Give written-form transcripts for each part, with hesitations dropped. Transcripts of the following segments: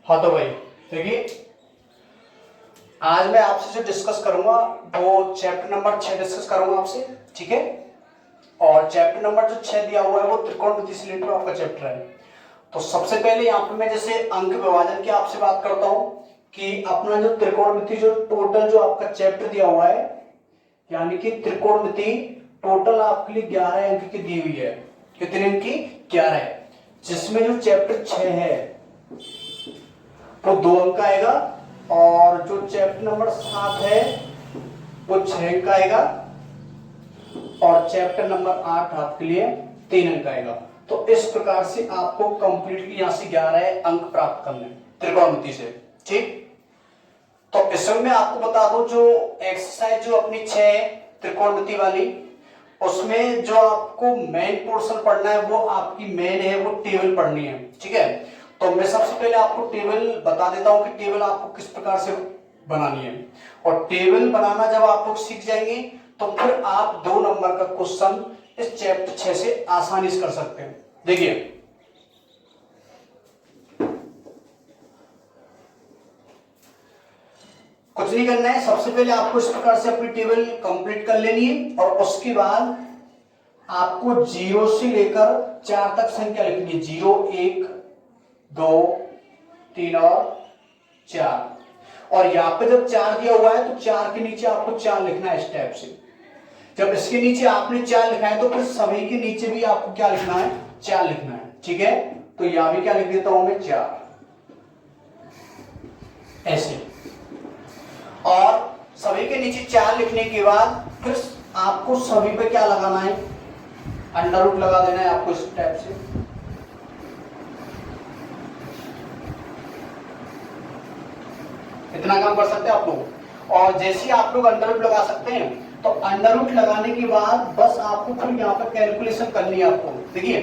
हाँ तो भाई देखिए, आज मैं आपसे जो डिस्कस करूंगा वो चैप्टर नंबर 6 डिस्कस करूंगा आपसे, ठीक है। और चैप्टर नंबर जो 6 दिया हुआ है वो त्रिकोणमिति से रिलेटेड आपका चैप्टर है। तो सबसे पहले यहाँ पे मैं जैसे अंक विभाजन की आपसे बात करता हूँ कि अपना जो त्रिकोणमिति जो टोटल जो आपका चैप्टर दिया हुआ है, यानी कि त्रिकोणमिति टोटल आपके लिए 11 अंक की दी हुई है। कितने अंक की? 11, जिसमें जो चैप्टर 6 है वो 2 अंक आएगा और जो चैप्टर नंबर 7 है वो 6 अंक आएगा और चैप्टर नंबर 8 आपके लिए 3 अंक आएगा। तो इस प्रकार से आपको कंप्लीटली यहां से 11 अंक प्राप्त करने त्रिकोणमिति से, ठीक। तो इसमें मैं आपको बता दूं जो एक्सरसाइज जो अपनी 6 त्रिकोणमिति वाली, उसमें जो आपको मेन पोर्शन पढ़ना है वो आपकी मेन है, वो टेबल पढ़नी है, ठीक है। तो मैं सबसे पहले आपको टेबल बता देता हूं कि टेबल आपको किस प्रकार से बनानी है। और टेबल बनाना जब आप लोग सीख जाएंगे तो फिर आप 2 नंबर का क्वेश्चन इस चैप्टर 6 से आसानी से कर सकते हैं। देखिए, कुछ नहीं करना है, सबसे पहले आपको इस प्रकार से अपनी टेबल कंप्लीट कर लेनी है और उसके बाद आपको 0 से लेकर 4 तक संख्या लिखनी है। 0, 1, 2, 3 और 4। और यहाँ पे जब 4 दिया हुआ है तो 4 के नीचे आपको 4 लिखना है इस टाइप से। जब इसके नीचे आपने 4 लिखा है तो फिर सभी के नीचे भी आपको क्या लिखना है? 4 लिखना है, ठीक है। तो यहां भी क्या लिख देता हूं मैं? 4, ऐसे। और सभी के नीचे 4 लिखने के बाद फिर आपको सभी पे क्या लगाना है? अंडर रूट लगा देना है आपको इस टाइप से। इतना काम कर सकते हैं आप लोग। और जैसे ही आप लोग अंडर रूट लगा सकते हैं तो अंडर रूट लगाने के बाद बस आपको फिर यहाँ पर कैलकुलेशन करनी है आपको। देखिए,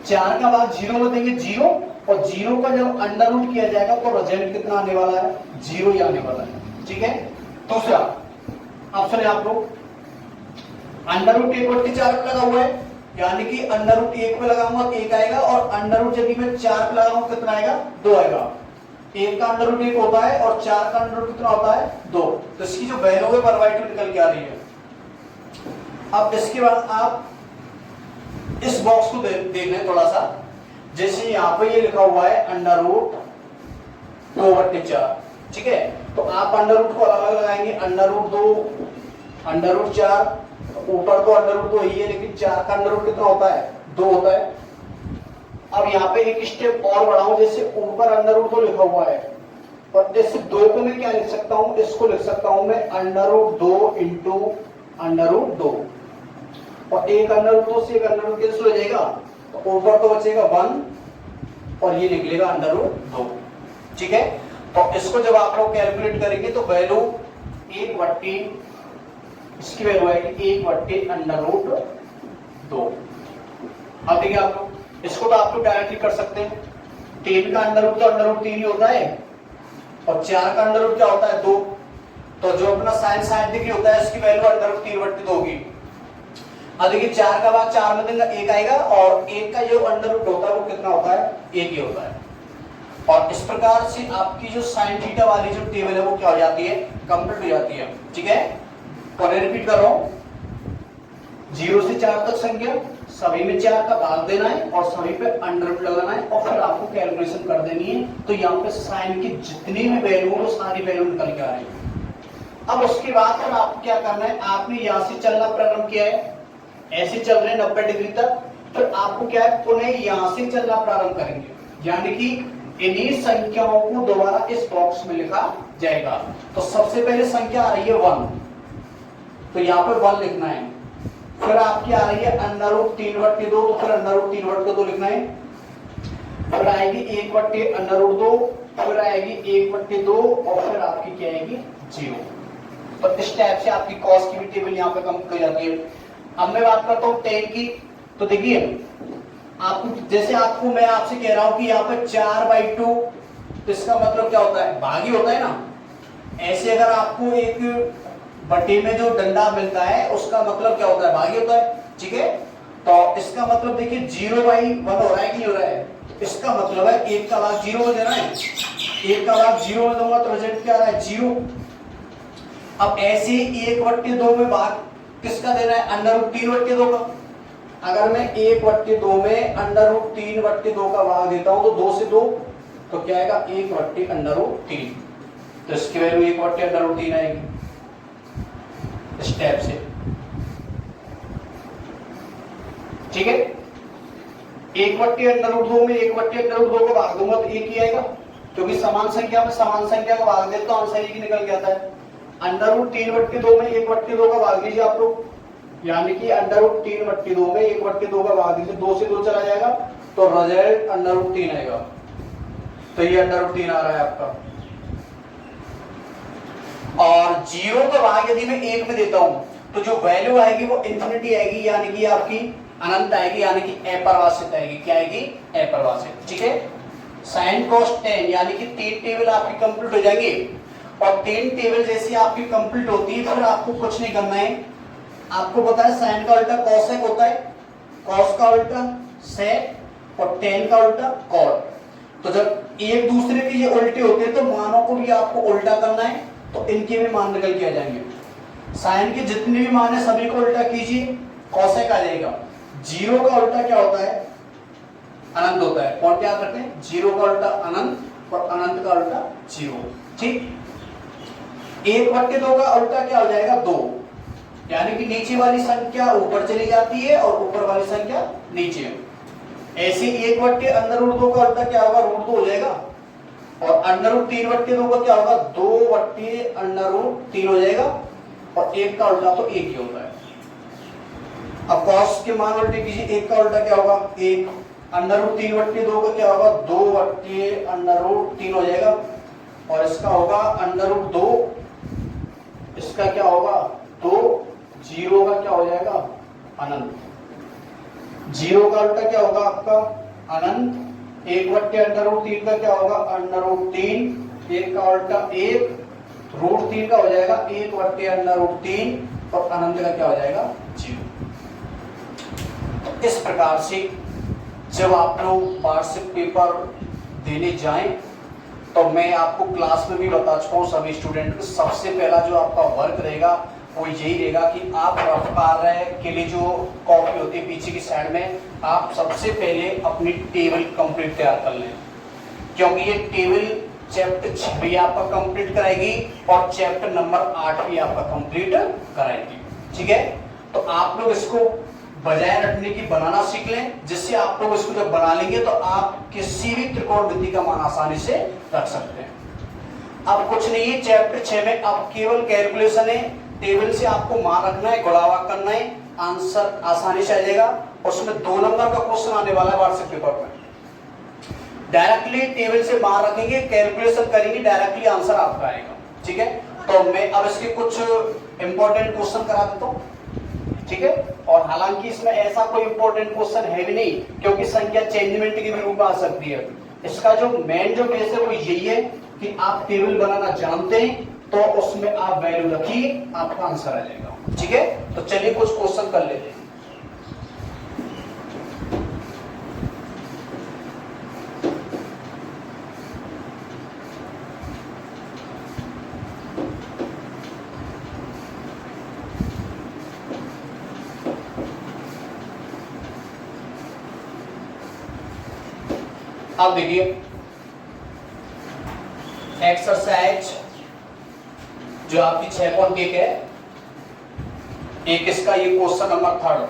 4 का बाद 0 में देंगे 0, और 0 का जब अंडर रूट किया जाएगा तो रिजल्ट कितना आने वाला है? 0 ही आने वाला है, ठीक है। दूसरा ऑप्शन है आप लोग, अंडर रूट 1/4 पे लगा हुआ है, यानी कि अंडर रूट 1 पे लगाऊंगा तो 1 आएगा और अंडर रूट यदि मैं 4 पे लगाऊंगा कितना आएगा? 2 आएगा। 1 का अंडर रूट 1 होता है और 4 का अंडर रूट कितना होता है? 2। तो इसकी जो वैल्यू है 1/2 निकल के आ रही है। अब इसके बाद आप इस बॉक्स को देख लें थोड़ा सा। जैसे यहाँ पे ये लिखा हुआ है अंडर रूट 2/4, ठीक है। तो आप अंडर रूट को अलग अलग लगाएंगे। अंडर रूट 2, अंडर रूट 4, ऊपर तो अंडर रूट 2 ही है लेकिन 4 का अंडर रूट कितना होता है? 2 होता है। अब यहाँ पे एक स्टेप और बढ़ाऊं, जैसे ऊपर अंडर रूट 2 लिखा हुआ है और इस 2 को मैं क्या लिख सकता हूं? इसको लिख सकता हूं मैं under root 2 into under root 2, और एक अंडर रूट 2 से एक अंडर रूट कैंसिल हो जाएगा तो ऊपर तो बचेगा 1 और ये निकलेगा अंडर रूट 2, ठीक है। तो इसको जब आप लोग कैलकुलेट करेंगे तो वैल्यू 1/, इसकी वैल्यू आएगी 1/, अंडर रूट 2। अब देखिए आप लोग इसको तो आप लोग डायरेक्टली कर सकते हैं। 3 का अंडर रूट तो अंडर रूट 3 ही होता है और 4 का अंडर रूट क्या होता है? 2। तो जो अपना साइन साइंटिफिक होता है इसकी वैल्यू अंडर रूट 3/2 होगी। अब देखिए 4 का बाद 4 में देंगे 1 आएगा और 1 का जो अंडर रूट होता है वो कितना होता है? 1 ही होता है। और इस प्रकार से आपकी जो साइन थीटा वाली जो टेबल है वो क्या हो जाती है? कंप्लीट हो जाती है, ठीक है। और रिपीट कर रहा हूं, 0 से 4 तक संख्या, सभी में 4 का भाग देना है और सभी पे अंडर रूट लगाना है और फिर आपको कैलकुलेशन कर देनी है। तो यहाँ पे साइन की जितनी भी वैल्यू वो सारी वैल्यू निकल के आ रही है। अब उसके बाद फिर आपको क्या करना है? आपने यहाँ से चलना प्रारंभ किया है, ऐसे चल रहे हैं 90 डिग्री तक, फिर आपको क्या है? पुनः यहाँ से चलना प्रारंभ करेंगे, यानी कि इन्हीं संख्याओं को दोबारा इस बॉक्स में लिखा जाएगा। तो सबसे पहले संख्या आ रही है 1, तो यहाँ पर 1 लिखना है। फिर आपकी आ रही है अंडर रूट 3/2, तो फिर अंडर रूट 3/2 लिखना है। फिर आएगी 1/, अंडर रूट 2, फिर आएगी 1/2 और फिर आपकी क्या आएगी? 0। तो इस टाइप से आपकी कॉस की भी टेबल यहाँ पे कंप्लीट हो जाती है। अब मैं बात करता हूँ tan की। तो देखिए आपको, जैसे आपको मैं आपसे कह रहा हूं कि यहाँ पे 4/2, तो इसका मतलब क्या होता है? भागी होता है ना। ऐसे अगर आपको एक बटे में जो डंडा मिलता है उसका मतलब क्या होता है? भागी होता है, ठीक है। तो इसका मतलब देखिए 0/1 हो रहा है कि नहीं हो रहा है? इसका मतलब है 1 का भाग 0 में देना है, 1 का भाग 0 में दूंगा तो रिजल्ट क्या आ रहा है 0। अब ऐसे 1/2 में भाग किसका देना है, √3/2 का। अगर मैं 1/2 में √3/2 का भाग देता हूं तो 2 से 2 तो क्या आएगा 1/√3, तो इसकी वैल्यू 1/√3 आएगी स्टेप से। ठीक है, 1/√2 में 1/√2 को भाग दूंगा तो 1 ही आएगा, क्योंकि समान संख्या में समान संख्या का भाग देते तो आंसर 1 ही निकल के आता है। √3/2 में 1/2 का भाग दीजिए आप लोग, यानी कि √3/2 में 1/2 का भाग दीजिए, 2 से 2 चला जाएगा तो रिजल्ट √3 आएगा। तो ये √3 आ रहा है आपका। और 0 का भाग यदि मैं 1 में देता हूं तो जो वैल्यू आएगी वो इंफिनिटी आएगी, यानी कि आपकी अनंत आएगी, यानी कि अपरिभाषित आएगी। क्या आएगी, अपरिभाषित। ठीक है, sin cos tan यानी कि 3 टेबल आपकी कंप्लीट हो जाएंगे। और 3 टेबल जैसी आपकी कंप्लीट होती है फिर आपको कुछ नहीं करना है। आपको पता है sin का उल्टा cosec होता है, cos का उल्टा sec और tan का उल्टा cot। तो जब एक दूसरे के ये उल्टे होते हैं तो मानों को भी आपको उल्टा करना है, तो इनके भी मान निकल के आ जाएंगे। साइन के जितने भी मान है सभी को उल्टा कीजिए, cosec आ जाएगा। 0 का उल्टा क्या होता है, अनंत होता है। कौन क्या करते हैं, 0 का उल्टा अनंत और अनंत का उल्टा 0। ठीक, 1/2 का उल्टा क्या हो जाएगा 2, यानी कि नीचे वाली संख्या ऊपर चली जाती है और ऊपर वाली संख्या नीचे। ऐसे 1/√2 का उल्टा क्या होगा, √2 हो जाएगा। और √3/2 का क्या होगा, 2/√3 हो जाएगा। और 1 का उल्टा तो 1 ही होता है। अब cos के मान उल्टे कीजिए, 1 का उल्टा क्या होगा 1, √3/2 का क्या होगा 2/√3 हो जाएगा। और इसका होगा √2, इसका क्या होगा 2, 0 का क्या हो जाएगा अनंत। 0 का उल्टा क्या होगा आपका अनंत, 1/√3 का क्या होगा √3, 1 का उल्टा 1, √3 का हो जाएगा 1/√3 और अनंत का क्या हो जाएगा 0। इस प्रकार से जब आप लोग वार्षिक पेपर देने जाएं तो मैं आपको क्लास में भी बता चुका हूं सभी स्टूडेंट को, सबसे पहला जो आपका वर्क रहेगा वो यही रहेगा कि आप रफ कार्य के लिए जो कॉपी होती है पीछे की साइड में, आप सबसे पहले अपनी टेबल कंप्लीट तैयार कर लें, क्योंकि ये टेबल चैप्टर 6 भी आपका कंप्लीट कराएगी और चैप्टर नंबर 8 भी आपका कंप्लीट कराएगी। ठीक है, तो आप लोग इसको बजाय रखने की बनाना सीख लें, जिससे आप लोग इसको जब बना लेंगे तो आप किसी भी त्रिकोणमिति का मान आसानी से रख सकते हैं। अब कुछ नहीं है, चैप्टर 6 में अब केवल कैलकुलेशन है, टेबल से आपको मान रखना है, गुणावा करना है, आंसर आसानी से आ जाएगा। उसमें 2 नंबर का क्वेश्चन आने वाला है वार्षिक पेपर में। डायरेक्टली टेबल से मान रखेंगे, कैलकुलेशन करेंगे, डायरेक्टली आंसर आपका आएगा। ठीक है, तो मैं अब इसके कुछ इंपॉर्टेंट क्वेश्चन करा देता हूं। ठीक है, और हालांकि इसमें ऐसा कोई इंपॉर्टेंट क्वेश्चन है भी नहीं, क्योंकि संख्या चेंजमेंट के भी रूप में आ सकती है। इसका जो मेन जो बेस है वो यही है कि आप टेबल बनाना जानते हैं तो उसमें आप वैल्यू रखिए, आपका आंसर आ जाएगा। ठीक है, तो चलिए कुछ क्वेश्चन कर लेते हैं। अब देखिए एक्सरसाइज जो आपकी 6.1 है, एक इसका ये क्वेश्चन नंबर 3,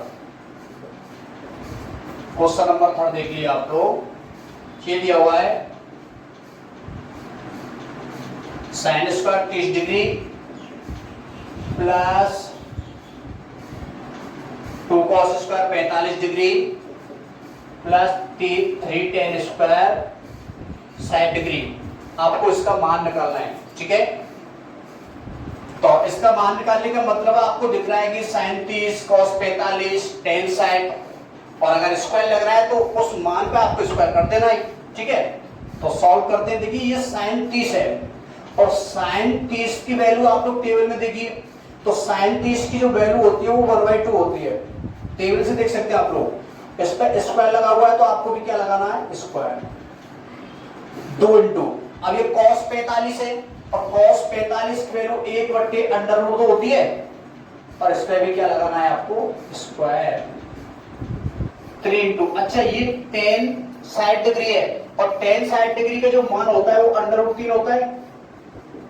क्वेश्चन नंबर 3 देख लिया आप लोग। ये दिया हुआ है sin square 30 degree plus 2 cos square 45 degree plus 3 tan square 60 degree. आपको इसका मान निकालना है। ठीक है, तो इसका मान निकालने का मतलब आपको दिख रहा है कि sin 30 cos 45 tan 60, और अगर स्क्वायर लग रहा है तो उस मान पे आपको स्क्वायर कर देना है। ठीक है, तो सॉल्व करते हैं। देखिए ये sin 30 है और sin 30 की वैल्यू आप लोग टेबल में देखिए, तो sin 30 की जो वैल्यू होती है वो 1/2 होती है, टेबल से देख सकते हैं आप लोग। इस पे स्क्वायर लगा हुआ है तो आपको भी क्या लगाना है, स्क्वायर। 2 इंटू, अब ये cos 45 है और cos 45 की वैल्यू 1/√2 होती है, और इस पे भी क्या लगाना है आपको, स्क्वायर। 3 इंटू, अच्छा ये tan 60 डिग्री है और tan 60 डिग्री का जो मान होता है वो √3 होता है,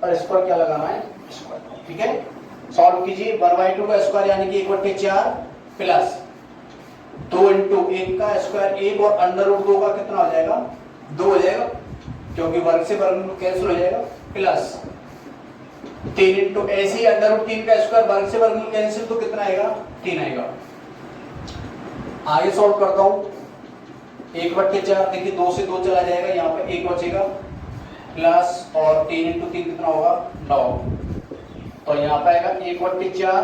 और इस पर क्या लगाना है, स्क्वायर। ठीक है, सॉल्व कीजिए। 1/2 का स्क्वायर यानी कि 1/4 प्लस 2 इंटू 1 का स्क्वायर 1 और √2 का कितना हो जाएगा, 2 हो जाएगा, क्योंकि वर्ग से वर्ग कैंसिल हो जाएगा, प्लस 3 इंटू ऐसे √3 का स्क्वायर वर्ग से वर्ग कैंसिल तो कितना आएगा, 3 आएगा। आगे सॉल्व करता हूं। 1/4 देखिए 2 से 2 चला जाएगा, यहाँ पे 1 बचेगा, प्लस और 3 इंटू 3 कितना होगा, 9। तो यहाँ पे आएगा 1/4,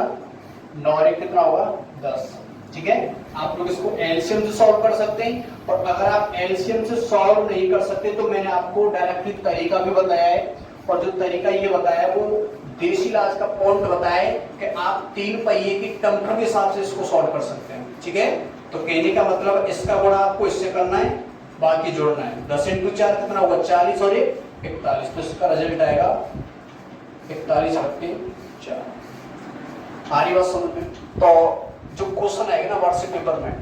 9 और 1 कितना होगा, 10। ठीक है, आप लोग इसको एलसीएम से सॉल्व कर सकते हैं, और अगर आप एलसीएम से सॉल्व नहीं कर सकते तो मैंने आपको डायरेक्टली तरीका भी बताया है, और जो तरीका ये बताया है वो देसी इलाज का पॉइंट बताया है कि आप 3 पहिए की टम्पू के हिसाब से इसको सॉल्व कर सकते हैं। ठीक है, तो कहने का मतलब इसका गुणा आपको इससे करना है, बाकी जोड़ना है। 10 इंटू 4 कितना होगा, 40 और 41, तो इसका रिजल्ट आएगा 41/4। आ रही बात समझ में? तो जो क्वेश्चन आएगा ना व्हाट्सएप पेपर में,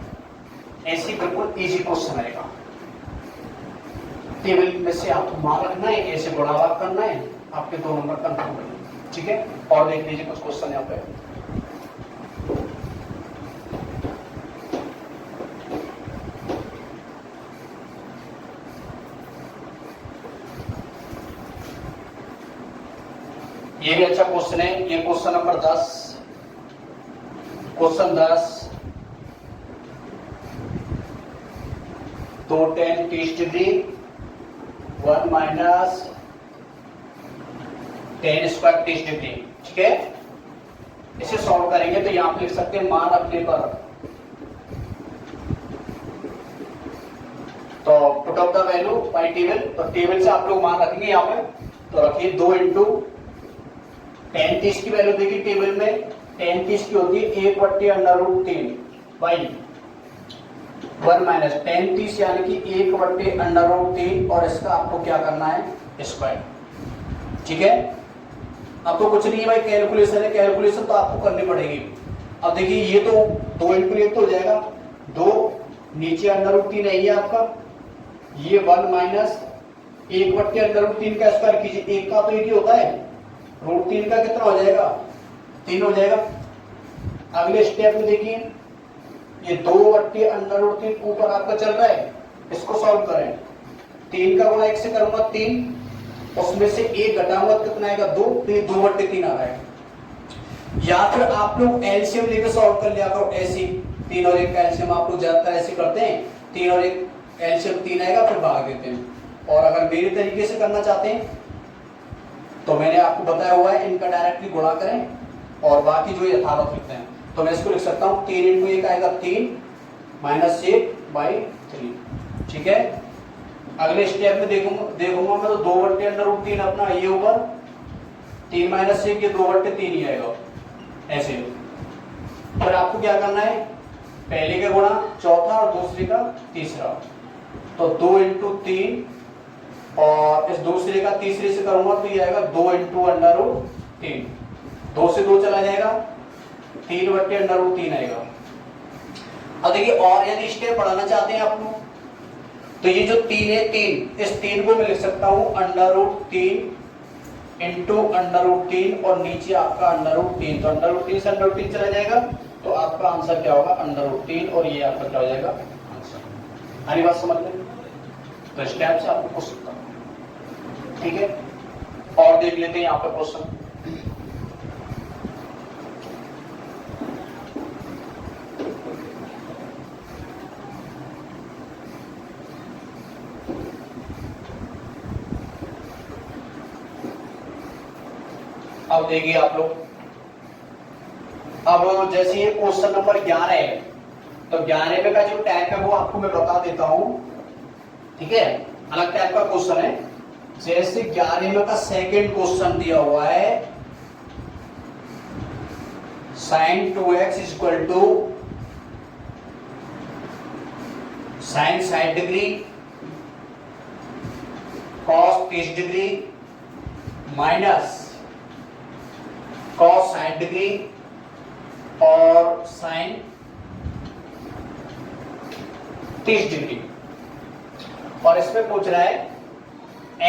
ऐसी बिल्कुल इजी क्वेश्चन आएगा। टेबल में से आपको मान रखना है, ऐसे गुणाभाग करना है, आपके 2 नंबर कंफर्म करना है। ठीक है, और देख लीजिए कुछ क्वेश्चन यहाँ पे। ये भी अच्छा क्वेश्चन है, ये question number 10। Question 10, 2 tan 30 degree 1 minus tan square 30 degree. ठीक है, इसे सॉल्व करेंगे तो यहां पे लिख सकते हैं मान अपने पर। तो put off the value by table, तो टेबल से आप लोग मान रखेंगे यहाँ पे। तो रखिए 2 इंटू tan 30 की वैल्यू देखिए टेबल में, tan 30 की होती है 1/√3 बाई 1 माइनस tan 30 यानी कि 1/√3, और इसका आपको क्या करना है, स्क्वायर। ठीक है, अब तो कुछ नहीं है भाई, कैलकुलेशन है, कैलकुलेशन तो आपको करनी पड़ेगी। अब देखिए ये तो 2 इंटू 1 तो हो जाएगा 2, नीचे √3 है ये आपका, ये 1 माइनस 1/√3 का स्क्वायर कीजिए, 1 का तो 1 ही होता है, √3 का कितना हो जाएगा, 3 हो जाएगा। अगले स्टेप में देखिए ये 2/√3 ऊपर आपका चल रहा है, इसको सॉल्व करें। 3 का गुणा 1 से करूंगा 3, उसमें से 1 घटाऊंगा कितना आएगा, 2, तो ये 2/3 आ रहा है। या फिर आप लोग एलसीएम लेकर सॉल्व कर लिया करो, ऐसे 3 और 1 का एलसीएम आप लोग ज्यादातर ऐसे करते हैं, 3 और 1 एलसीएम 3 आएगा फिर भाग देते हैं। और अगर मेरे तरीके से करना चाहते हैं तो मैंने आपको बताया हुआ है, इनका डायरेक्टली गुणा करें और बाकी जो यथावत लिखते हैं। तो मैं इसको लिख सकता हूं 3 इंटू 1 आएगा 3 माइनस 1/3। ठीक है, अगले स्टेप में देखूंगा मैं तो 2/√3 अपना ये ऊपर, 3 माइनस 1 ये 2/3 ही आएगा ऐसे। फिर आपको क्या करना है, पहले का गुणा चौथा और दूसरे का तीसरा, तो 2 इंटू 3 और इस दूसरे का तीसरे से करूंगा तो ये आएगा 2 इंटू √3, 2 से 2 चला जाएगा, 3/√3 आएगा। अब देखिए और यदि स्टेप बढ़ाना चाहते हैं आप लोग, तो ये जो 3 है 3, इस 3 को मैं लिख सकता हूं √3 इंटू √3 और नीचे आपका √3, तो √3 से √3 चला जाएगा, तो आपका आंसर क्या होगा, √3, और ये आपका क्या हो जाएगा, आंसर। आनी बात समझ में? तो इस टाइप से आपको पूछ सकता हूं। ठीक है, और देख लेते हैं यहाँ पे क्वेश्चन। अब देखिए आप लोग, अब जैसे ये क्वेश्चन नंबर 11 है, तो 11 का जो टाइप है वो आपको मैं बता देता हूं। ठीक है, अलग टाइप का क्वेश्चन है। जैसे 11 का सेकंड क्वेश्चन दिया हुआ है, sin 2x equal to sine 60 degree cos 30 degree minus cos 60 degree और साइन 30 डिग्री। और इसमें पूछ रहा है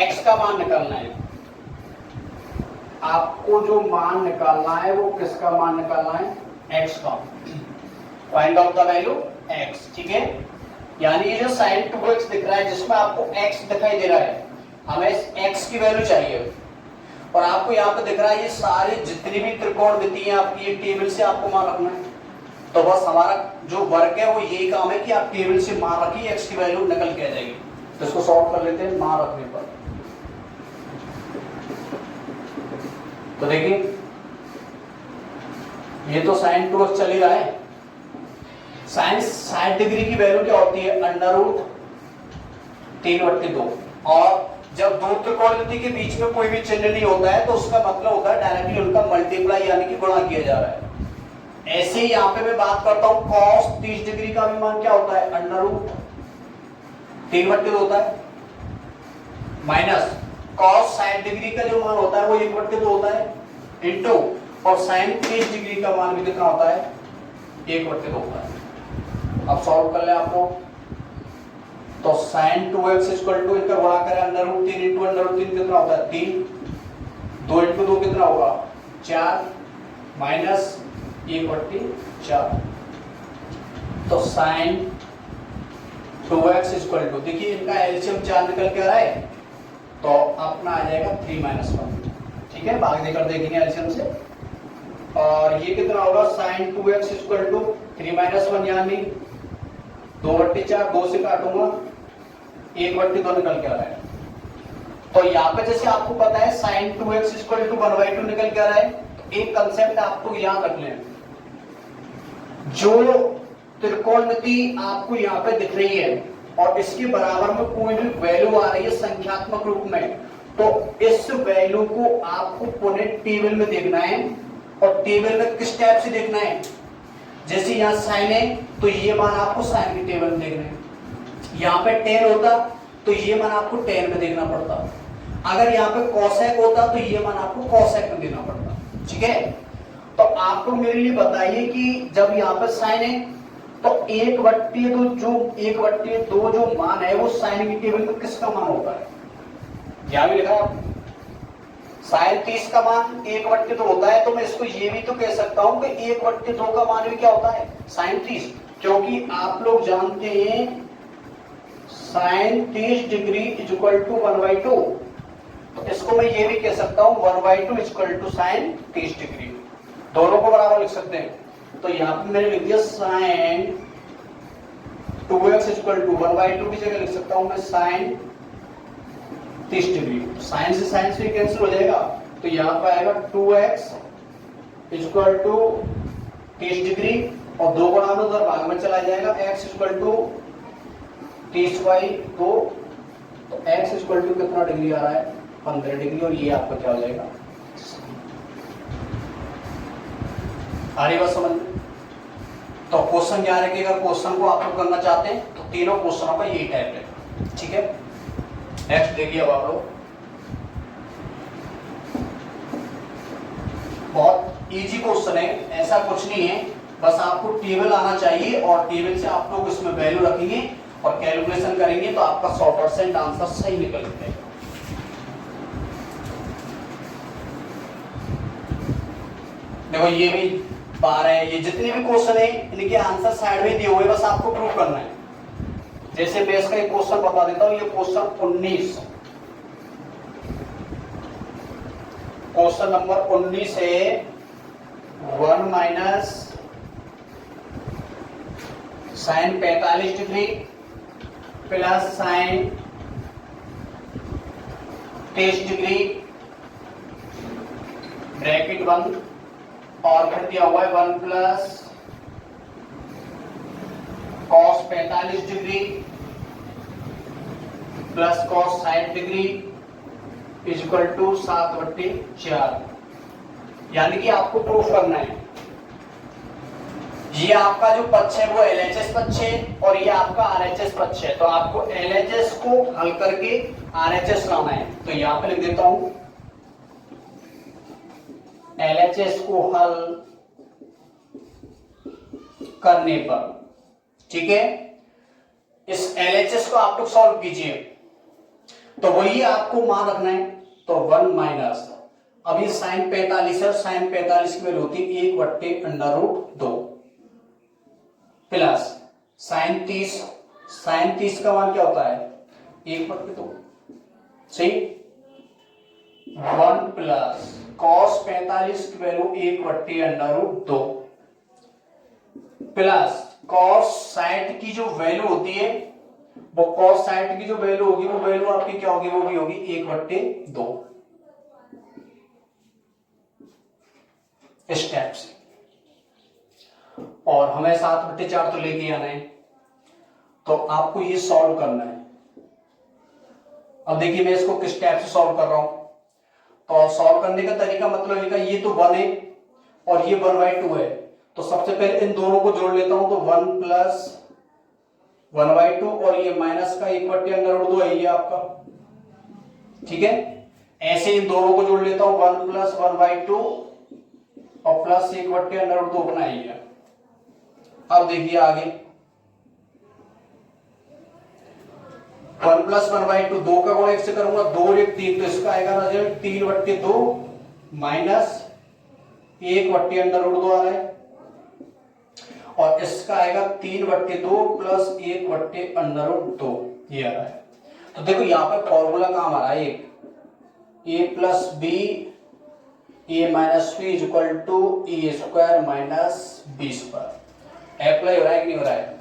x का मान निकालना है। आपको जो मान निकालना है वो किसका मान निकालना है? x का। Find out the value x, ठीक है। यानी ये जो sin 2x दिख रहा है जिसमें आपको x दिखाई दे रहा है, हमें x की वैल्यू चाहिए। और आपको यहाँ पे दिख रहा है ये सारे जितनी भी त्रिकोणमिति हैं आपकी एक टेबल से आपको मान रखना है। तो बस हमारा जो वर्क है वो यही काम है कि आप टेबल से मान रखिए, x की वैल्यू निकल के आ जाएगी। तो इसको सॉल्व कर लेते हैं मान रखने पर। तो देखिए ये तो sin 2x चल ही रहा है। sin 60 डिग्री की वैल्यू क्या होती है? √3/2। और जब दो त्रिकोणमिति के बीच में कोई भी चिन्ह नहीं होता है तो उसका मतलब होता है डायरेक्टली उनका मल्टीप्लाई यानी कि गुणा किया जा रहा है। ऐसे ही यहाँ पे मैं बात करता हूं cos 30 डिग्री का भी मान क्या होता है? √3/2 होता है माइनस cos 60 डिग्री का जो मान होता है वो 1/2 होता है इंटू और sin 30 डिग्री का मान भी कितना होता है? 1/2 होता है। अब सॉल्व कर ले आप लोग। तो sin 2x इक्वल टू इनका गुणा करें √3 इंटू √3 कितना होता है? 3। 2 इंटू 2 कितना होगा? 4 माइनस 1/4। तो sin 2x इक्वल टू, देखिए इनका एलसीएम 4 निकल के आ रहा है तो अपना आ जाएगा 3 - 1, ठीक है। भाग देकर देखेंगे एलसीएम से। और ये कितना होगा? sin 2x इक्वल टू 3 - 1 यानी 2/4, 2 से काटूंगा 1/2 निकल के आ रहा है। तो यहाँ पे जैसे आपको पता है sin 2x इक्वल टू 1/2 निकल के आ रहा है। तो एक कंसेप्ट आपको याद रख लें, जो त्रिकोणमिति आपको यहाँ पे दिख रही है और इसके बराबर में कोई भी वैल्यू आ रही है संख्यात्मक रूप में, तो इस वैल्यू को आपको पुनः टेबल में देखना है। और टेबल में किस टाइप से देखना है? जैसे यहाँ साइन है तो ये मान आपको साइन की टेबल में देखना है। यहाँ पे टेन होता तो ये मान आपको टेन में देखना पड़ता। अगर यहाँ पे कोसेक होता तो ये मान आपको कोसेक में देना पड़ता, ठीक है। तो आप लोग मेरे लिए बताइए कि जब यहाँ पे साइन है तो 1/2 जो 1/2 जो मान है वो साइन की टेबल में किसका मान होता है? यहाँ भी लिखा है साइन 30 का मान 1/2 होता है। तो मैं इसको ये भी तो कह सकता हूं कि 1/2 का मान भी क्या होता है? साइन 30, क्योंकि आप लोग जानते हैं साइन 30 डिग्री इक्वल टू 1/2। तो इसको मैं ये भी कह सकता हूं 1/2 इक्वल टू साइन 30 डिग्री। दोनों को बराबर लिख सकते हैं। तो यहाँ पे मैंने लिख दिया साइन 2x इक्वल टू 1/2 की जगह लिख सकता हूं मैं साइन 30 डिग्री। साइन से कैंसिल हो जाएगा तो यहाँ पे आएगा 2x इक्वल टू 30 डिग्री और 2 गुणा में उधर भाग में चला जाएगा x इक्वल टू 30/2। तो x इक्वल टू कितना डिग्री आ रहा है? 15 डिग्री। और ये आपका क्या हो जाएगा? आ रही बात समझ में? तो क्वेश्चन क्या है कि अगर क्वेश्चन को आप लोग करना चाहते हैं तो तीनों क्वेश्चनों का यही टाइप है, ठीक है। नेक्स्ट देखिए अब आप लोग, बहुत इजी क्वेश्चन है, ऐसा कुछ नहीं है, बस आपको टेबल आना चाहिए और टेबल से आप लोग इसमें वैल्यू रखेंगे और कैलकुलेशन करेंगे तो आपका 100% आंसर सही निकल जाएगा। देखो ये भी 12 है, ये जितने भी क्वेश्चन है इनके आंसर साइड में दिए हुए, बस आपको प्रूव करना है। जैसे मैं इसका एक क्वेश्चन बता देता हूं, ये क्वेश्चन नंबर 19 है 1 minus sine 45 degree plus sine 30 degree bracket 1 और फिर दिया हुआ है 1 plus cos 45 degree plus cos 60 degree equal to 7/4। यानी कि आपको प्रूफ करना है ये आपका जो पक्ष है वो LHS पक्ष है और ये आपका RHS पक्ष है। तो आपको LHS को हल करके RHS लाना है। तो यहां पे लिख देता हूं LHS को हल करने पर, ठीक है, इस LHS को आप लोग सॉल्व कीजिए। तो वही आपको मान रखना है। तो 1 माइनस, अभी साइन 45 है, साइन 45 की वैल्यू होती है 1/√2 प्लस साइन 30, साइन 30 का मान क्या होता है 1/2, सही। 1 प्लस कॉस 45 की वैल्यू 1/√2 प्लस कॉस 60 की जो वैल्यू होती है वो कॉस 60 की जो वैल्यू होगी वो वैल्यू आपकी क्या होगी, वो भी होगी 1/2 स्टेप से। और हमें 7/4 तो लेके आना है। तो आपको ये सॉल्व करना है। अब देखिए मैं इसको किस टाइप से सॉल्व कर रहा हूं। तो सॉल्व करने का तरीका मतलब है ये तो 1 है और ये 1/2 है। तो सबसे पहले इन दोनों को जोड़ लेता हूं। तो 1 प्लस 1/2 और ये माइनस का 1/√2 है ये आपका, ठीक है। ऐसे इन दोनों को जोड़ लेता हूं 1 प्लस 1/2 और प्लस 1/√2 बनाइए। अब देखिए आगे 1 प्लस 1/2 2 का गुणा 1 से करूंगा 2 और 1 3, तो इसका आएगा ना 3/2 माइनस 1/√2 आ रहा है और इसका आएगा 3/2 प्लस 1/√2 ये आ रहा है। तो देखो यहां पर फॉर्मूला काम आ रहा है एक a plus B A minus B is equal to A square minus B square. Apply हो रहा है कि नहीं हो रहा है,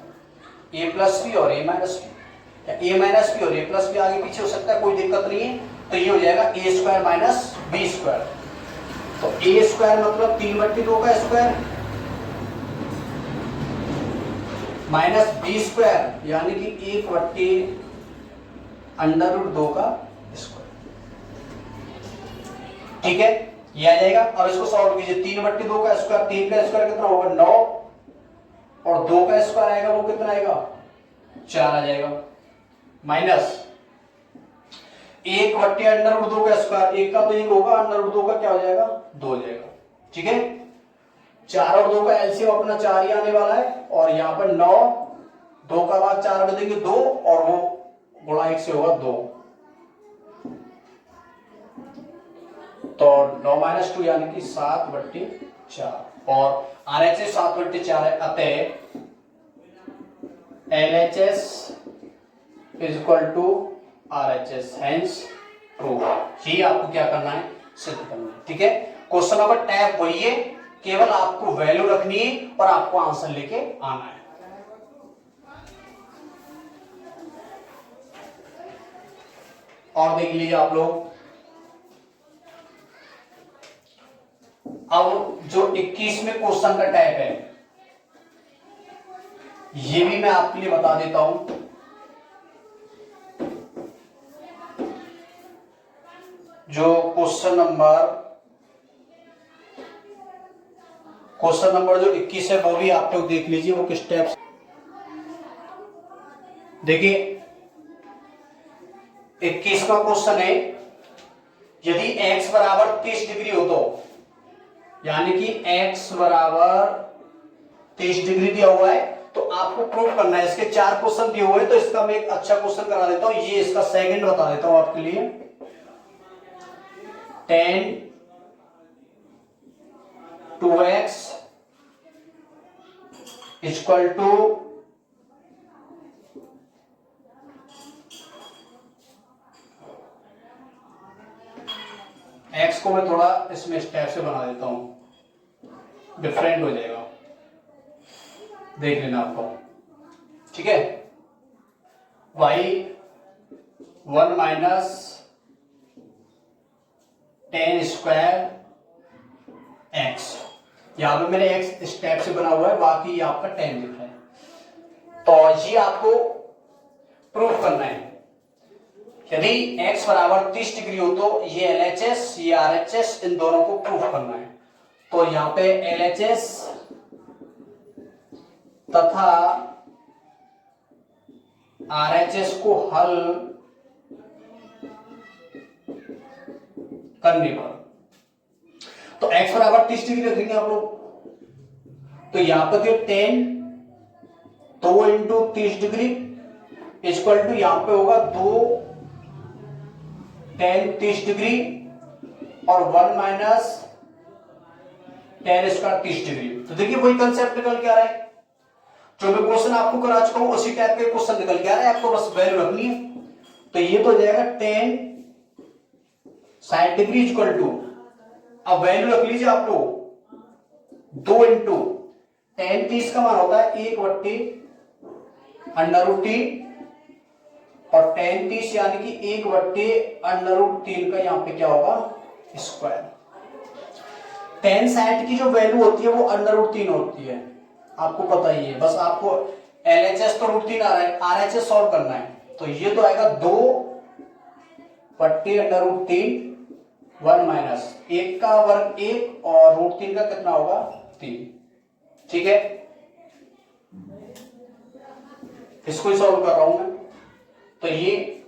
ए प्लस बी और A minus B, A minus B और ए प्लस बी आगे पीछे हो सकता है, कोई दिक्कत नहीं है। तो ये हो जाएगा ए स्क्वायर माइनस बी स्क्वायर। तो ए स्क्वायर मतलब 3/2 का स्क्वायर माइनस बी स्क्वायर यानी कि 1/√2 का स्क्वायर, ठीक है, ये आ जाएगा। अब इसको सॉल्व कीजिए। 3/2 का स्क्वायर, 3 का स्क्वायर कितना होगा 9 और 2 का स्क्वायर आएगा वो कितना आएगा 4 आ जाएगा माइनस 1/√2 का स्क्वायर, एक का तो 1 होगा, √2 का क्या हो जाएगा 2 हो जाएगा, ठीक है। 4 और 2 का एलसीएम अपना 4 ही आने वाला है और यहाँ पर 9, 2 का भाग 4 में देंगे 2 और वो गुणा 1 से होगा 2। तो 9 माइनस 2 यानी कि 7/4 और RHS 7/4 है। अतः LHS is equal to RHS, hence proof. ये आपको क्या करना है सिद्ध करना है, ठीक है। क्वेश्चन नंबर टैप वही है, केवल आपको वैल्यू रखनी है और आपको आंसर लेके आना है। और देख लीजिए आप लोग, अब जो 21वें क्वेश्चन का टाइप है ये भी मैं आपके लिए बता देता हूं। जो क्वेश्चन नंबर जो 21 है वो भी आप लोग देख लीजिए वो किस टाइप से। देखिए 21वां क्वेश्चन है, यदि x बराबर 30 डिग्री हो तो, यानी कि x बराबर 30 डिग्री दिया हुआ है तो आपको प्रूव करना है। इसके 4 क्वेश्चन दिए हुए हैं तो इसका मैं एक अच्छा क्वेश्चन करा देता हूं। ये इसका सेकंड बता देता हूं आपके लिए। tan 2x equal to x को मैं थोड़ा इसमें स्टेप से बना देता हूं, डिफरेंट हो जाएगा, देख लेना आपको, ठीक है। y 1 minus tan square x, यहां पे मेरे x स्टेप से बना हुआ है, बाकी ये आपका tan लिखा है। तो ये आपको प्रूफ करना है। यदि x बराबर 30 डिग्री हो तो ये LHS ये RHS इन दोनों को प्रूफ करना है। तो यहां पे LHS तथा RHS को हल करने पर, तो x बराबर 30 डिग्री रखेंगे आप लोग। तो यहां पर जो 10 2 इंटू 30 डिग्री इक्वल टू यहां पे होगा 2 10 30 डिग्री और 1 माइनस 10 स्क्वायर 30 डिग्री। तो देखिए वही कंसेप्ट निकल के आ रहा है जो मैं क्वेश्चन आपको करा चुका हूं, उसी टाइप के क्वेश्चन निकल के आ रहा है, आपको बस वैल्यू रखनी है। तो ये तो हो जाएगा 10 60 डिग्री इक्वल टू, अब वैल्यू रख लीजिए आप लोग 2 इंटू 10 30 का मान होता है 1/√3 और 10 30 यानी कि 1/√3 का यहां पे क्या होगा स्क्वायर। 10 60 की जो वैल्यू होती है वो √3 होती है, आपको पता ही है। बस आपको LHS तो √3 आ रहा है, RHS सॉल्व करना है। तो ये तो आएगा 2/√3 1 माइनस 1 का वर्ग 1 और √3 का कितना होगा 3। ठीक है, इसको ही सॉल्व कर रहा हूं मैं। तो ये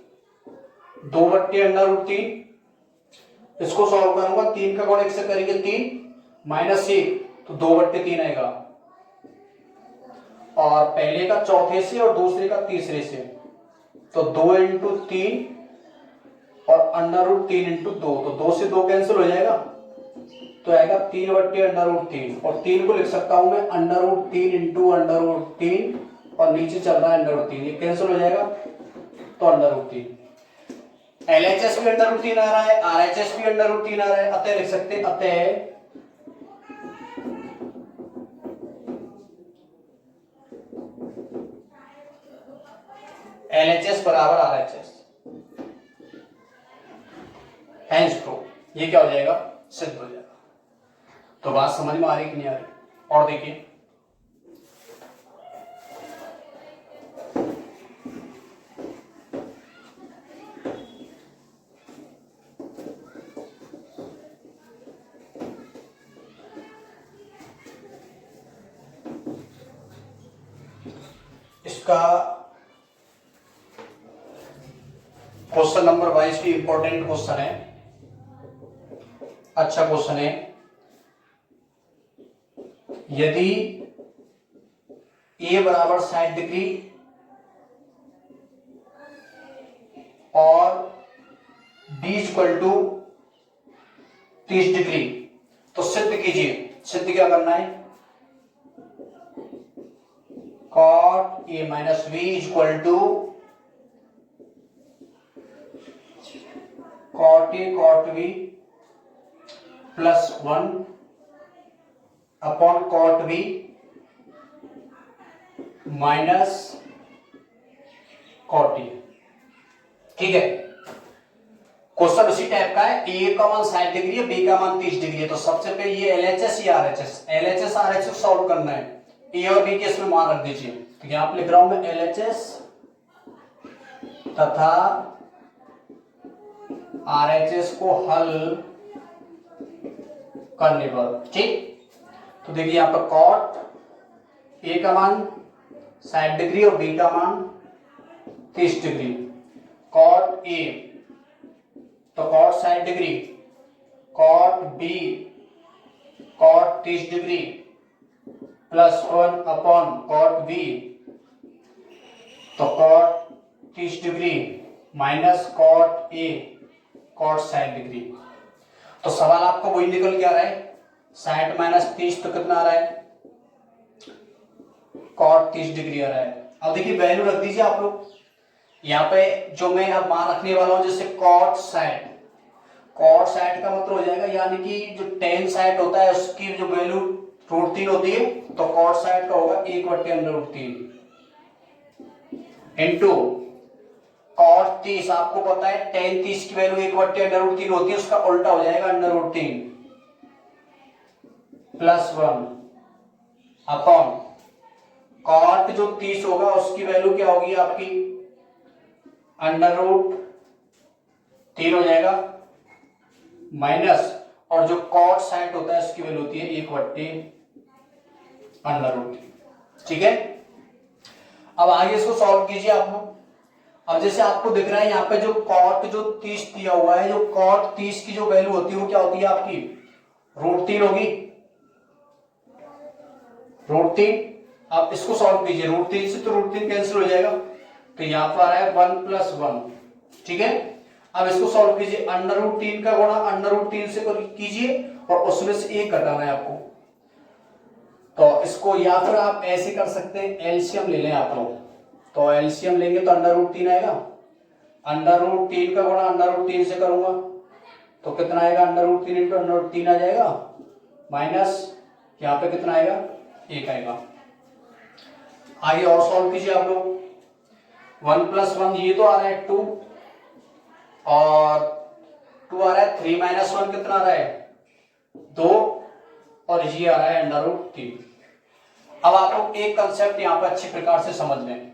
2/√3, इसको सॉल्व करूंगा 3 का गुण 1 से करेंगे 3 माइनस 1 तो 2/3 आएगा, और पहले का चौथे से और दूसरे का तीसरे से, तो 2 इंटू 3 और √3 इंटू 2, तो 2 से 2 कैंसिल हो जाएगा, तो आएगा 3/√3 और 3 को लिख सकता हूं मैं √3 इंटू √3 और नीचे चल रहा है √3, ये कैंसिल हो जाएगा तो √3। LHS भी √3 आ रहा है, RHS भी √3 आ रहा है, अतः लिख सकते हैं अतः LHS बराबर RHS। हैंस प्रूफ, ये क्या हो जाएगा सिद्ध हो जाएगा। तो बात समझ में आ रही कि नहीं आ रही? और देखिए इसका क्वेश्चन नंबर 22 भी इंपॉर्टेंट क्वेश्चन है, अच्छा क्वेश्चन है। यदि a बराबर 60 डिग्री और b इक्वल टू 30 डिग्री, तो सिद्ध कीजिए। सिद्ध क्या करना है, cot a minus b equal to cot a cot b plus 1 upon cot b minus cot a। ठीक है, क्वेश्चन उसी टाइप का है। ए का मान 60 डिग्री है, बी का मान 30 डिग्री है। तो सबसे पहले ये LHS या RHS, LHS RHS सॉल्व करना है। ए और बी के इसमें मान रख दीजिए। तो यहां पे लिख रहा हूं मैं LHS तथा RHS को हल करने पर। ठीक, तो देखिए यहां पर cot ए का मान 60 डिग्री और बी का मान 30 डिग्री। cot ए तो cot 60 degree, cot b cot 30 degree plus 1 upon cot b, तो cot 30 degree minus cot a cot 60 degree. तो सवाल आपको वही निकल के आ रहा है, 60 माइनस 30 तो कितना आ रहा है, cot 30 डिग्री आ रहा है। अब देखिए वैल्यू रख दीजिए आप लोग। यहाँ पे जो मैं अब मान रखने वाला हूं, जैसे cot 60, cot 60 का मतलब हो जाएगा, यानी कि जो tan 60 होता है उसकी जो वैल्यू √3 होती है, तो cot 60 का होगा 1/√3 इंटू cot 30, आपको पता है tan 30 की वैल्यू 1/√3 होती है, उसका उल्टा हो जाएगा √3 प्लस 1 अपॉन cot जो 30 होगा उसकी वैल्यू क्या होगी आपकी √3 हो जाएगा माइनस, और जो cot 60 होता है उसकी वैल्यू होती है 1/√3। ठीक है, अब आगे इसको सॉल्व कीजिए आप लोग। अब जैसे आपको दिख रहा है यहाँ पे जो cot जो 30 दिया हुआ है, जो cot 30 की जो वैल्यू होती है वो क्या होती है आपकी, √3 होगी, √3। आप इसको सॉल्व कीजिए, √3 से तो √3 कैंसिल हो जाएगा, तो यहाँ पर आ रहा है 1 + 1, ठीक है। अब इसको सॉल्व कीजिए, √3 का गुणा √3 से कीजिए और उसमें से 1 घटाना है आपको। तो इसको या फिर आप ऐसे कर सकते हैं, एलसीएम ले लें आप लोग। तो एलसीएम लेंगे तो √3 आएगा, √3 का गुणा √3 से करूंगा तो कितना आएगा, √3 × √3 आ जाएगा, माइनस यहाँ पे कितना आएगा, 1 आएगा। आगे और सॉल्व कीजिए आप लोग। 1 + 1 ये तो आ रहा है 2 और 2 आ रहा है, 3 - 1 कितना आ रहा है, 2 और ये आ रहा है √3। अब आप लोग एक कंसेप्ट यहाँ पर अच्छी प्रकार से समझ लें,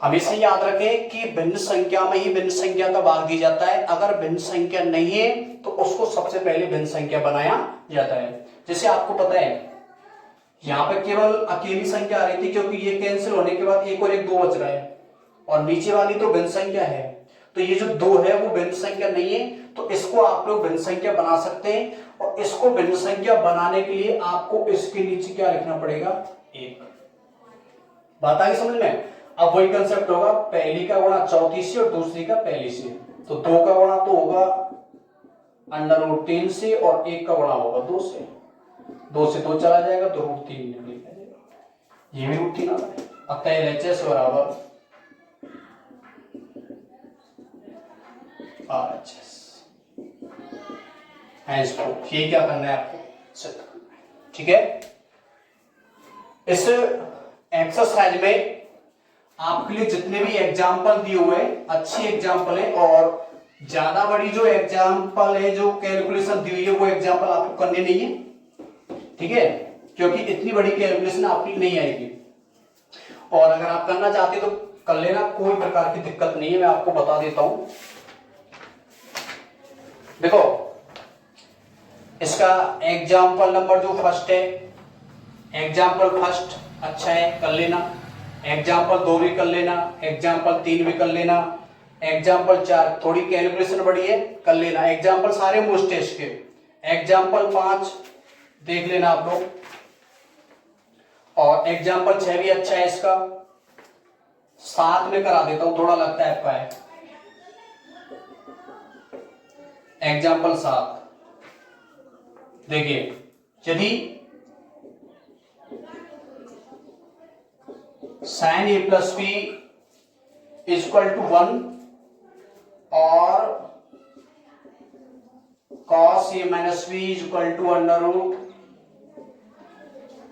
हमेशा याद रखें कि भिन्न संख्या में ही भिन्न संख्या का भाग दी जाता है। अगर भिन्न संख्या नहीं है तो उसको सबसे पहले भिन्न संख्या बनाया जाता है। जैसे आपको पता है यहाँ पे केवल अकेली संख्या आ रही थी, क्योंकि ये कैंसिल होने के बाद 1 और 1 2 बच रहा है, और नीचे वाली तो भिन्न संख्या है, तो ये जो 2 है वो भिन्न संख्या नहीं है, तो इसको आप लोग भिन्न संख्या बना सकते हैं। और इसको भिन्न संख्या बनाने के लिए आपको इसके नीचे क्या लिखना पड़ेगा, 1। बात आ गई समझ में। अब वही कंसेप्ट होगा, पहली का गुणा चौथी से और दूसरी का पहली से, तो 2 का गुणा तो होगा √3 से और 1 का गुणा होगा 2 से, 2 से 2 चला जाएगा तो √3 निकल जाएगा, ये भी √3 आ रहा है। अतः LHS बराबर RHS। ये क्या करना है आपको, सिद्ध करना है, ठीक है। इस एक्सरसाइज में आपके लिए जितने भी एग्जाम्पल दिए हुए हैं अच्छी एग्जाम्पल है, और ज्यादा बड़ी जो एग्जाम्पल है, जो कैलकुलेशन दी हुई है, वो एग्जाम्पल आपको करनी नहीं है, ठीक है, क्योंकि इतनी बड़ी कैलकुलेशन आपकी नहीं आएगी। और अगर आप करना चाहते तो कर लेना, कोई प्रकार की दिक्कत नहीं है, मैं आपको बता देता हूं। देखो इसका एग्जाम्पल नंबर जो फर्स्ट है, एग्जाम्पल फर्स्ट अच्छा है, कर लेना। एग्जाम्पल 2 भी कर लेना, एग्जाम्पल 3 भी कर लेना, एग्जाम्पल 4 थोड़ी कैलकुलेशन बड़ी है, कर लेना। एग्जाम्पल सारे मोस्ट टेस्ट के, एग्जाम्पल 5 देख लेना आप लोग, और एग्जाम्पल 6 भी अच्छा है, इसका 7 में करा देता हूं, थोड़ा लगता है आपका है। एग्जाम्पल 7 देखिए, यदि sin a + b = 1 और cos a - b =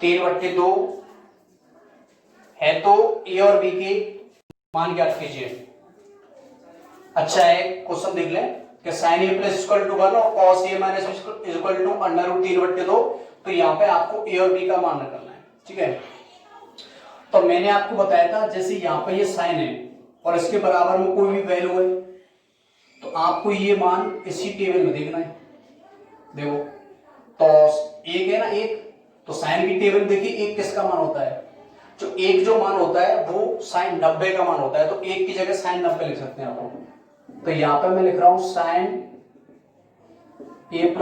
√3/2 है, तो a और b के मान ज्ञात कीजिए। अच्छा है, क्वेश्चन देख लें कि sin a + = 1 और cos a - b = √3/2, तो यहाँ पे आपको a और b का मान निकालना है, ठीक है। तो मैंने आपको बताया था, जैसे यहाँ पे ये साइन है और इसके बराबर में कोई भी वैल्यू है, तो आपको ये मान इसी टेबल में देखना है। देखो तो 1 है ना, 1, तो साइन की टेबल देखिए, 1 किसका मान होता है, जो 1 जो मान होता है वो साइन 90 का मान होता है, तो 1 की जगह साइन 90 लिख सकते हैं आप लोग। तो यहाँ पे मैं लिख रहा हूं sine a +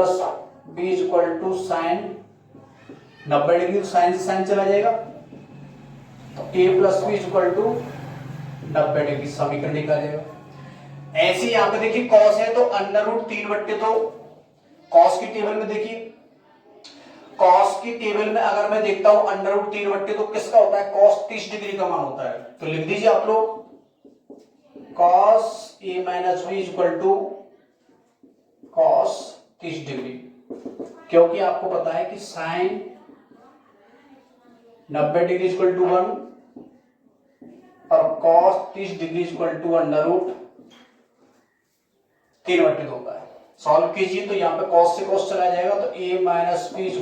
b = sine 90 degree, तो साइन से साइन चला जाएगा, तो a + b = 90 डिग्री, समीकरण निकालेगा। ऐसे यहां पे देखिए cos है तो √3/2, cos की टेबल में देखिए, cos की टेबल में अगर मैं देखता हूं √3/2 तो किसका होता है, cos 30 डिग्री का मान होता है, तो लिख दीजिए आप लोग cos a - b = cos 30 degree, क्योंकि आपको पता है कि साइन 90 डिग्री = 1 और cos 30 डिग्री = √3/2 होता है। सॉल्व कीजिए तो यहाँ पे cos से cos चला जाएगा, तो a - b =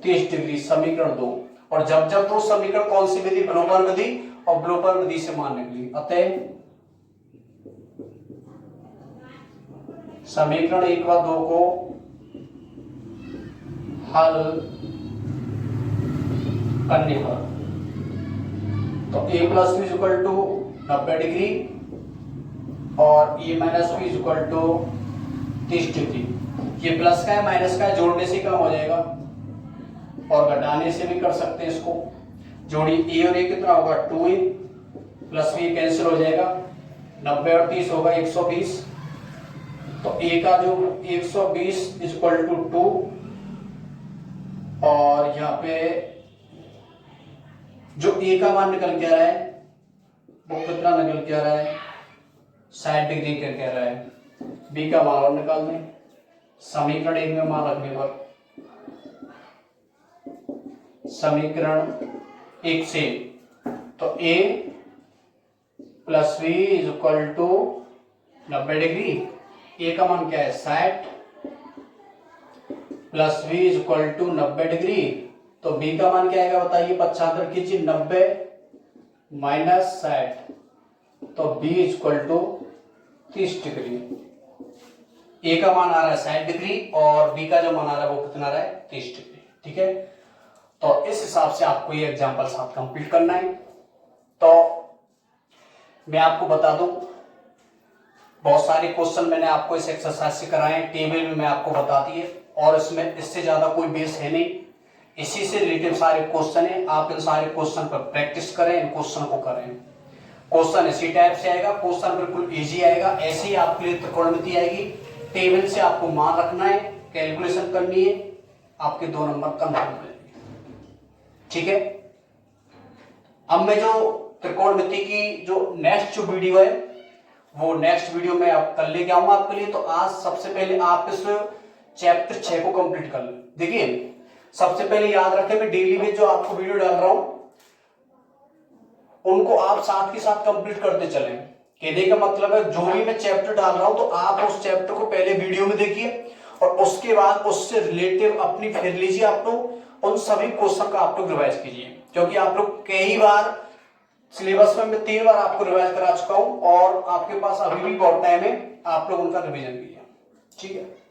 30 डिग्री, समीकरण 2। और जब जब दो समीकरण कौन सी विधि, ब्लोपर विधि, और ब्लोपर विधि से मान निकली, अतः समीकरण 1 व 2 को हल करने पर तो A plus B equal to 90 degree और A minus B equal to 30 degree. ये प्लस का है माइनस का है, जोड़ने से कम हो जाएगा और घटाने से भी कर सकते हैं इसको। जोड़िए ए और ए कितना होगा 2a प्लस बी कैंसिल हो जाएगा, 90 और 30 होगा 120। तो ए का जो 120 इक्वल टू 2 और यहाँ पे जो ए का मान निकल के आ रहा है वो कितना निकल के आ रहा है 60 डिग्री का कह रहा है। बी का मान और निकाल दें समीकरण एक में मान रखने पर। समीकरण एक से तो a plus B is equal to 90 degree, a का मान क्या है 60 plus B is equal to 90 degree. तो b का मान क्या आएगा बताइए, 75 कीजिए 90 माइनस 60 तो b is equal to 30 degree. a का मान आ रहा है 60 डिग्री और b का जो मान आ रहा है वो कितना आ रहा है 30 डिग्री। ठीक है, तो इस हिसाब से आपको ये एग्जाम्पल साथ कंप्लीट करना है। तो मैं आपको बता दूं बहुत सारे क्वेश्चन मैंने आपको इस एक्सरसाइज से कराए हैं, टेबल में मैं आपको बता दिए और इसमें इससे ज्यादा कोई बेस है नहीं, इसी से रिलेटेड सारे क्वेश्चन है। आप इन सारे क्वेश्चन पर प्रैक्टिस करें, इन क्वेश्चन को करें। क्वेश्चन इसी टाइप से आएगा, क्वेश्चन बिल्कुल इजी आएगा। ऐसे ही आपके लिए त्रिकोणमिति आएगी, टेबल से आपको मान रखना है, कैलकुलेशन करनी है, आपके 2 नंबर कंफर्म मिलेंगे। ठीक है, अब मैं जो त्रिकोणमिति की जो नेक्स्ट जो वीडियो है वो नेक्स्ट वीडियो में आप कल लेके आऊंगा आपके लिए। तो आज सबसे पहले आप इस चैप्टर 6 को कंप्लीट कर लें। देखिए सबसे पहले याद रखें मैं डेली में जो आपको वीडियो डाल रहा हूं उनको आप साथ के साथ कंप्लीट करते चलें। कहने का मतलब है जो भी मैं चैप्टर डाल रहा हूं तो आप उस चैप्टर को पहले वीडियो में देखिए और उसके बाद उससे रिलेटिव अपनी फिर लीजिए, आप लोग उन सभी क्वेश्चन का आप लोग रिवाइज कीजिए, क्योंकि आप लोग कई बार सिलेबस में मैं 3 बार आपको रिवाइज करा चुका हूं और आपके पास अभी भी बहुत टाइम है, आप लोग उनका रिवीजन कीजिए। ठीक है।